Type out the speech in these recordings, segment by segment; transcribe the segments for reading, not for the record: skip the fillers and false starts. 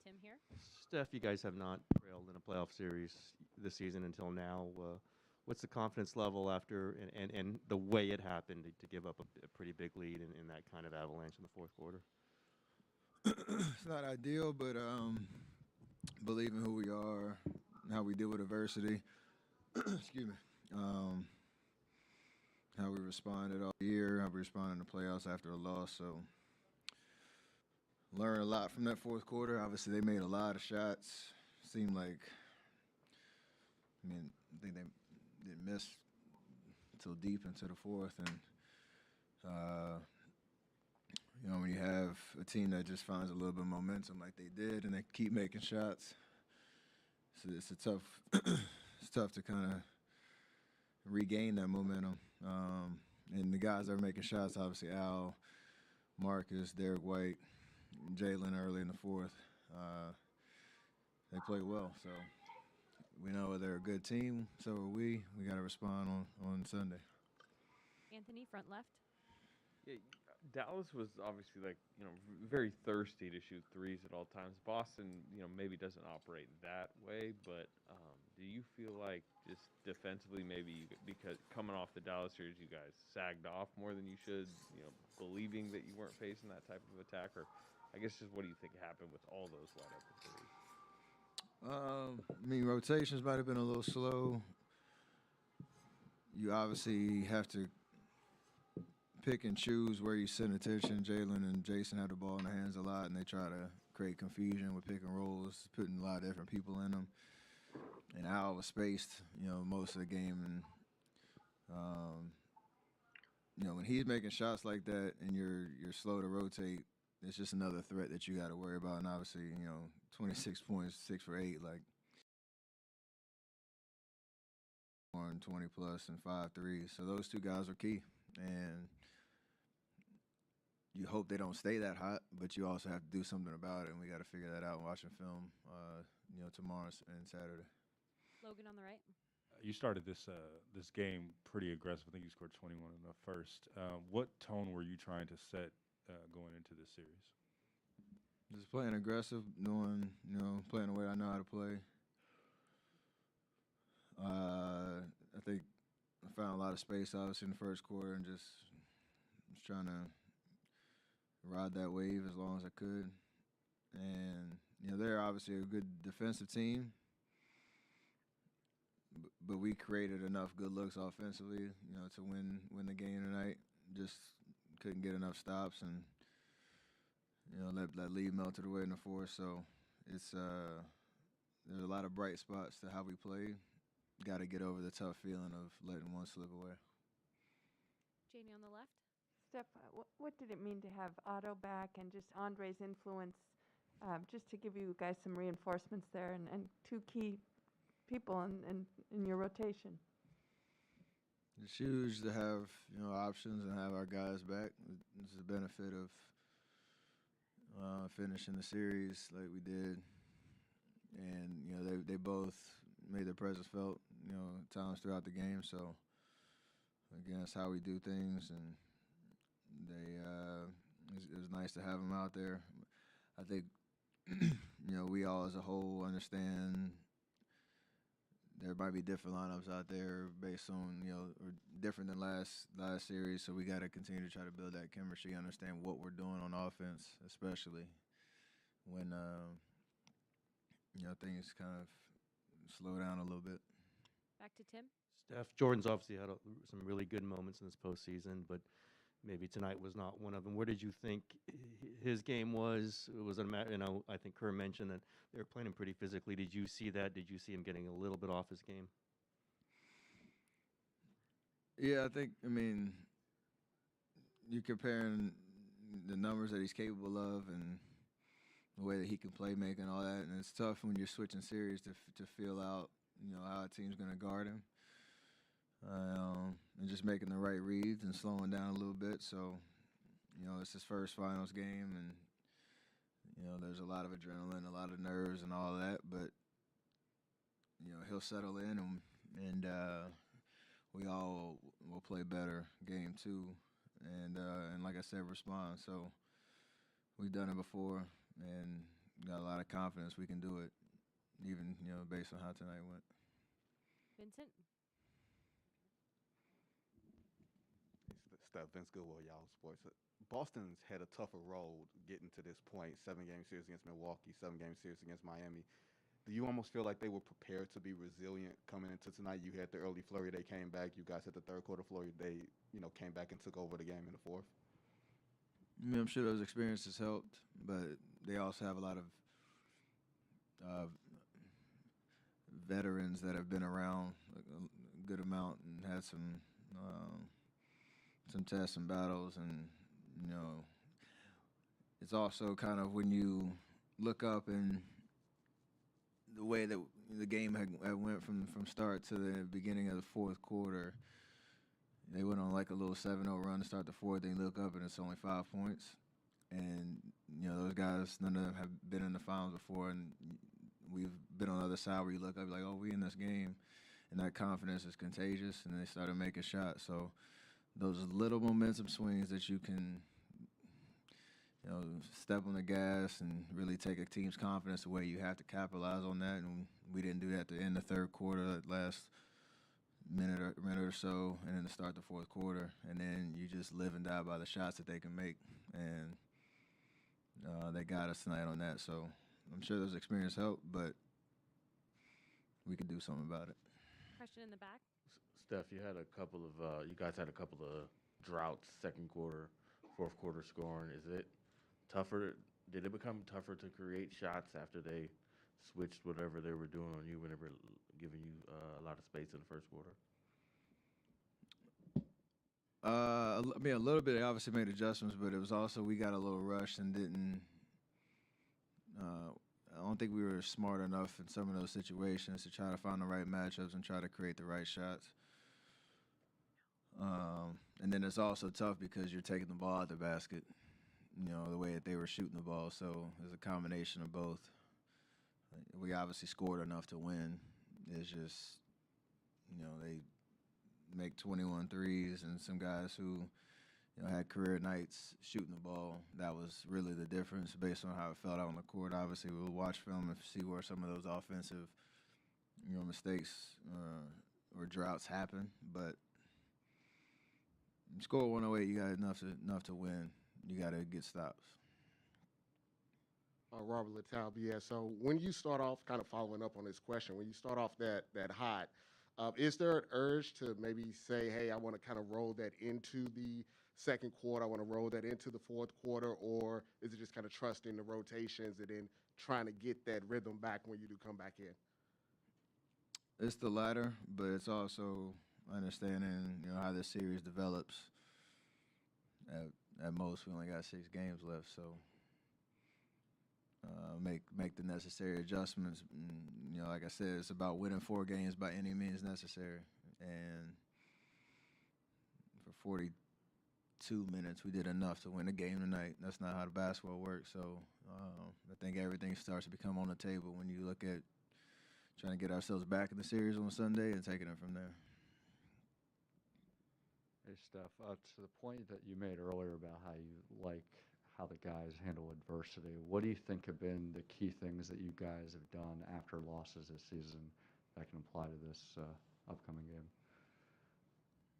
Tim here. Steph, you guys have not trailed in a playoff series this season until now. What's the confidence level after and the way it happened to give up a pretty big lead in that kind of avalanche in the fourth quarter? It's not ideal, but believing who we are, how we deal with adversity. Excuse me. Um, how we responded all year, how we responded in the playoffs after a loss. So learned a lot from that fourth quarter. Obviously, they made a lot of shots. Seemed like, I think they didn't miss until deep into the fourth, and when you have a team that just finds a little bit of momentum like they did, and they keep making shots, so it's a tough, it's tough to kind of regain that momentum. And the guys that are making shots, obviously Al, Marcus, Derek White, Jalen early in the fourth, they played well. So we know they're a good team. So are we. We got to respond on Sunday. Anthony, front left. Yeah, Dallas was obviously very thirsty to shoot threes at all times. Boston, maybe doesn't operate that way, but do you feel like just defensively maybe because coming off the Dallas series you guys sagged off more than you should, believing that you weren't facing that type of attack, or I guess just what do you think happened with all those wide open threes? Rotations might have been a little slow. You obviously have to pick and choose where you send attention. Jalen and Jason have the ball in their hands a lot, and they try to create confusion with pick and rolls, putting a lot of different people in them. And Al was spaced, most of the game. And, when he's making shots like that and you're slow to rotate, it's just another threat that you got to worry about. And obviously, 26 points, 6 for 8, like 20 plus and 5 threes. So those two guys are key. And you hope they don't stay that hot, but you also have to do something about it, and we got to figure that out watching film, tomorrow and Saturday. Logan on the right. You started this game pretty aggressive. I think you scored 21 in the first. What tone were you trying to set going into this series? Just playing aggressive, knowing, playing the way I know how to play. I think I found a lot of space, obviously, in the first quarter, and just trying to ride that wave as long as I could. And, they're obviously a good defensive team, but we created enough good looks offensively, to win the game tonight. Just couldn't get enough stops, and, that lead melted away in the fourth. So it's there's a lot of bright spots to how we play. Got to get over the tough feeling of letting one slip away. Janie on the left. Steph, what did it mean to have Otto back and just Andre's influence, just to give you guys some reinforcements there and two key people in your rotation? It's huge to have, options and have our guys back. This is the benefit of finishing the series like we did. And, they both made their presence felt, times throughout the game. So, again, that's how we do things. And it was nice to have them out there. I think, we all as a whole understand there might be different lineups out there based on, or different than last series. So we got to continue to try to build that chemistry, understand what we're doing on offense, especially when, things kind of slow down a little bit. Back to Tim. Steph, Jordan's obviously had some really good moments in this postseason, but maybe tonight was not one of them. Where did you think his game was? It was I think Kerr mentioned that they were playing him pretty physically. Did you see that? Did you see him getting a little bit off his game? Yeah, I think, you're comparing the numbers that he's capable of and the way that he can play make and all that, and it's tough when you're switching series to feel out, how a team's going to guard him. And just making the right reads and slowing down a little bit. So, it's his first finals game, and, there's a lot of adrenaline, a lot of nerves and all that, but, he'll settle in, and we all will play better game two, and like I said, respond. So we've done it before, and got a lot of confidence we can do it, even based on how tonight went. Vincent. Steph, Vince Goodwill, Yahoo Sports. Boston's had a tougher road getting to this point. 7-game series against Milwaukee, 7-game series against Miami. Do you almost feel like they were prepared to be resilient coming into tonight? You had the early flurry, they came back. You guys had the third quarter flurry, they came back and took over the game in the fourth. I mean, I'm sure those experiences helped, but they also have a lot of veterans that have been around a good amount and had some tests and battles, and it's also kind of when you look up and the way that the game had went from start to the beginning of the fourth quarter. They went on like a little 7-0 run to start the fourth. They look up and it's only 5 points. And, those guys, none of them have been in the finals before. And we've been on the other side where you look up like, oh, we in this game. And that confidence is contagious. And they started making shots. So those little momentum swings that you can, step on the gas and really take a team's confidence away, you have to capitalize on that. And we didn't do that at the end of the third quarter, that last minute or so, and then to start the fourth quarter, and then you just live and die by the shots that they can make, and they got us tonight on that. So I'm sure those experiences help, but we can do something about it. Question in the back. Steph, you guys had a couple of droughts, second quarter, fourth quarter scoring. Is it tougher? Did it become tougher to create shots after they switched whatever they were doing on you whenever giving you a lot of space in the first quarter? I mean, a little bit. They obviously made adjustments, but it was also we got a little rushed and didn't. I don't think we were smart enough in some of those situations to try to find the right matchups and try to create the right shots. And then it's also tough because you're taking the ball out the basket, the way that they were shooting the ball. So there's a combination of both. We obviously scored enough to win. It's just, they make 21 threes, and some guys who, had career nights shooting the ball. That was really the difference based on how it felt out on the court. Obviously, we'll watch film and see where some of those offensive, mistakes or droughts happen. But you score 108, you got enough to win. You got to get stops. Robert Littell, BS. So when you start off, kind of following up on this question, when you start off that hot, is there an urge to maybe say, hey, I want to kind of roll that into the second quarter, I want to roll that into the fourth quarter, or is it just kind of trusting the rotations and then trying to get that rhythm back when you do come back in? It's the latter, but it's also understanding, how this series develops. At most, we only got 6 games left, so make the necessary adjustments. And, like I said, it's about winning 4 games by any means necessary. And for 42 minutes, we did enough to win the game tonight. That's not how the basketball works. So I think everything starts to become on the table when you look at trying to get ourselves back in the series on Sunday and taking it from there. Hey, Steph, to the point that you made earlier about how you like how the guys handle adversity, what do you think have been the key things that you guys have done after losses this season that can apply to this upcoming game?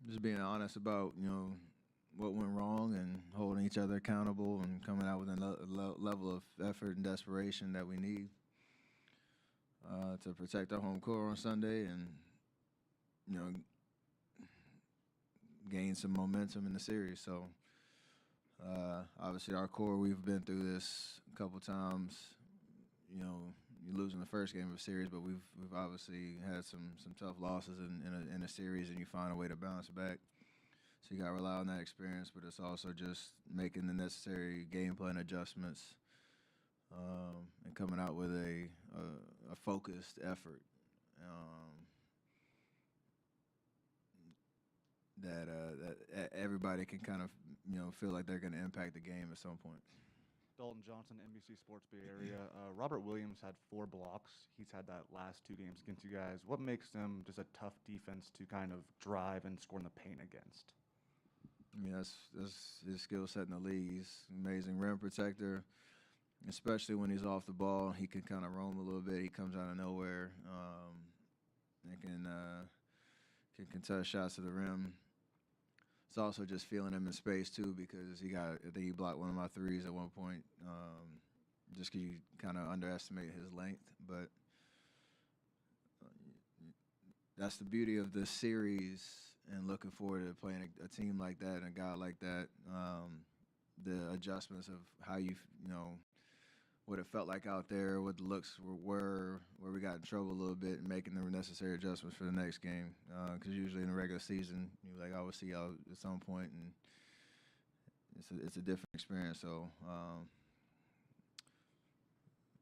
Just being honest about, what went wrong and holding each other accountable and coming out with a level of effort and desperation that we need to protect our home court on Sunday and, gain some momentum in the series. So obviously our core, we've been through this a couple times. You lose in the first game of a series, but we've obviously had some tough losses in a series, and you find a way to bounce back. So you got to rely on that experience, but it's also just making the necessary game plan adjustments and coming out with a focused effort that everybody can kind of feel like they're going to impact the game at some point. Dalton Johnson, NBC Sports Bay Area. Robert Williams had 4 blocks. He's had that last 2 games against you guys. What makes them just a tough defense to kind of drive and score in the paint against? I mean, that's his skill set in the league. He's an amazing rim protector. especially when he's off the ball. He can kind of roam a little bit. He comes out of nowhere and can contest shots to the rim. It's also just feeling him in space too, because I think he blocked one of my threes at one point, just because you kind of underestimate his length. But that's the beauty of this series, and looking forward to playing a team like that and a guy like that. The adjustments of how you know, what it felt like out there, what the looks were, where we got in trouble a little bit, and making the necessary adjustments for the next game. Because usually in the regular season, I will see y'all at some point, and it's a different experience. So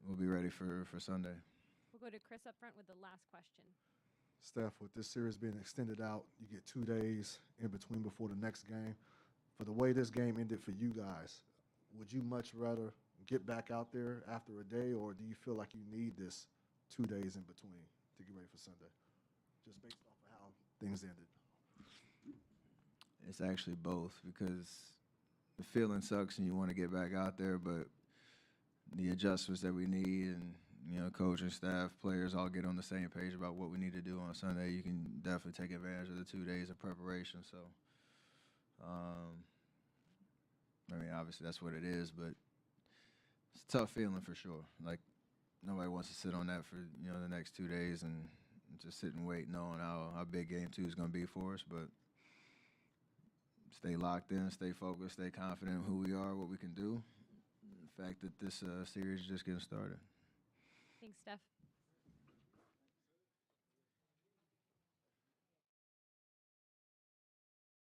we'll be ready for Sunday. We'll go to Chris up front with the last question. Steph, with this series being extended out, you get 2 days in between before the next game. For the way this game ended for you guys, would you much rather get back out there after a day, or do you feel like you need this 2 days in between to get ready for Sunday, just based off of how things ended? It's actually both, because the feeling sucks and you want to get back out there, but the adjustments that we need, and coaching staff, players all get on the same page about what we need to do on Sunday. You can definitely take advantage of the 2 days of preparation. So, obviously that's what it is, but it's a tough feeling for sure. Like, nobody wants to sit on that for the next 2 days and just sit and wait, knowing how big game 2 is going to be for us. But stay locked in, stay focused, stay confident in who we are, what we can do. The fact that this series is just getting started. Thanks, Steph.